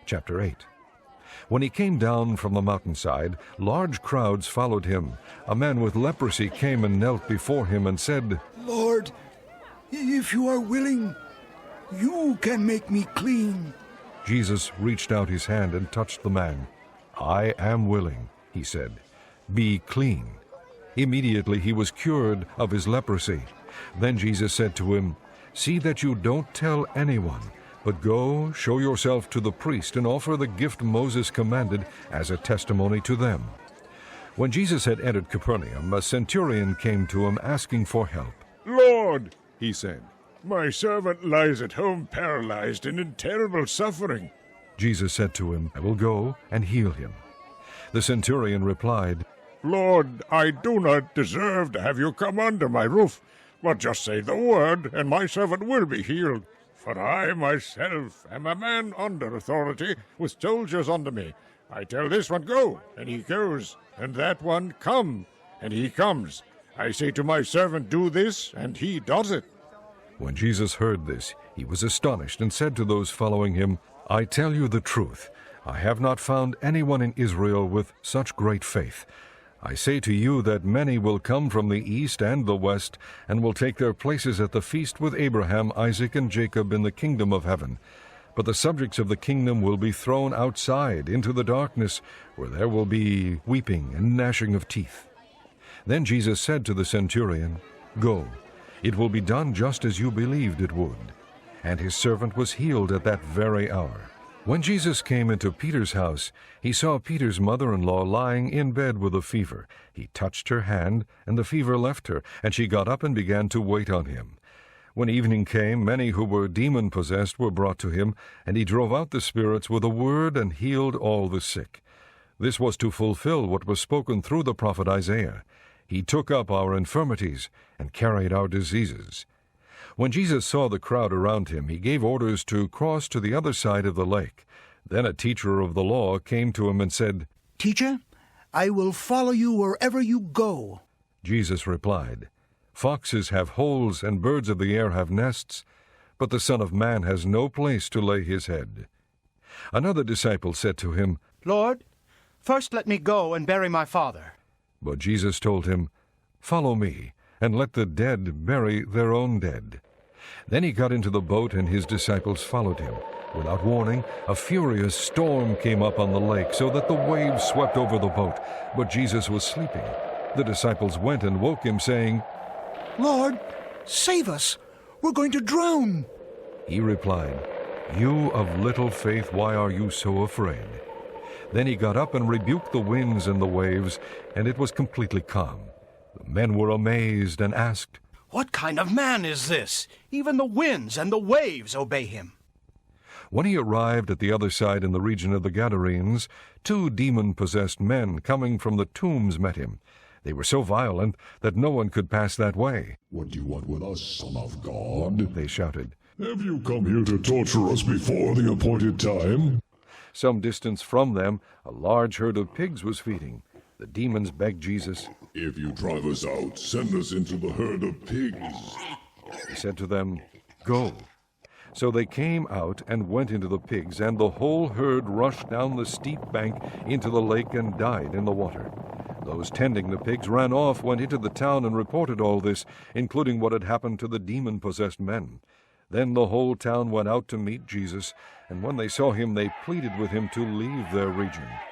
Chapter 8. When he came down from the mountainside, large crowds followed him. A man with leprosy came and knelt before him and said, "Lord, if you are willing, you can make me clean." Jesus reached out his hand and touched the man. "I am willing," he said. "Be clean." Immediately he was cured of his leprosy. Then Jesus said to him, "See that you don't tell anyone, but go, show yourself to the priest and offer the gift Moses commanded as a testimony to them." When Jesus had entered Capernaum, a centurion came to him asking for help. "Lord," he said, "my servant lies at home paralyzed and in terrible suffering." Jesus said to him, "I will go and heal him." The centurion replied, "Lord, I do not deserve to have you come under my roof, but just say the word, and my servant will be healed. For I myself am a man under authority, with soldiers under me. I tell this one, 'Go,' and he goes, and that one, 'Come,' and he comes. I say to my servant, 'Do this,' and he does it." When Jesus heard this, he was astonished and said to those following him, "I tell you the truth, I have not found anyone in Israel with such great faith. I say to you that many will come from the east and the west, and will take their places at the feast with Abraham, Isaac, and Jacob in the kingdom of heaven. But the subjects of the kingdom will be thrown outside into the darkness, where there will be weeping and gnashing of teeth." Then Jesus said to the centurion, "Go, it will be done just as you believed it would." And his servant was healed at that very hour. When Jesus came into Peter's house, he saw Peter's mother-in-law lying in bed with a fever. He touched her hand, and the fever left her, and she got up and began to wait on him. When evening came, many who were demon-possessed were brought to him, and he drove out the spirits with a word and healed all the sick. This was to fulfill what was spoken through the prophet Isaiah. He took up our infirmities and carried our diseases. When Jesus saw the crowd around him, he gave orders to cross to the other side of the lake. Then a teacher of the law came to him and said, "Teacher, I will follow you wherever you go." Jesus replied, "Foxes have holes and birds of the air have nests, but the Son of Man has no place to lay his head." Another disciple said to him, "Lord, first let me go and bury my father." But Jesus told him, "Follow me, and let the dead bury their own dead." Then he got into the boat, and his disciples followed him. Without warning, a furious storm came up on the lake, so that the waves swept over the boat. But Jesus was sleeping. The disciples went and woke him, saying, "Lord, save us! We're going to drown!" He replied, "You of little faith, why are you so afraid?" Then he got up and rebuked the winds and the waves, and it was completely calm. The men were amazed and asked, "What kind of man is this? Even the winds and the waves obey him." When he arrived at the other side in the region of the Gadarenes, 2 demon-possessed men coming from the tombs met him. They were so violent that no one could pass that way. "What do you want with us, Son of God?" they shouted. "Have you come here to torture us before the appointed time?" Some distance from them, a large herd of pigs was feeding. The demons begged Jesus. "If you drive us out, send us into the herd of pigs." He said to them, "Go." So they came out and went into the pigs, and the whole herd rushed down the steep bank into the lake and died in the water. Those tending the pigs ran off, went into the town, and reported all this, including what had happened to the demon-possessed men. Then the whole town went out to meet Jesus, and when they saw him, they pleaded with him to leave their region.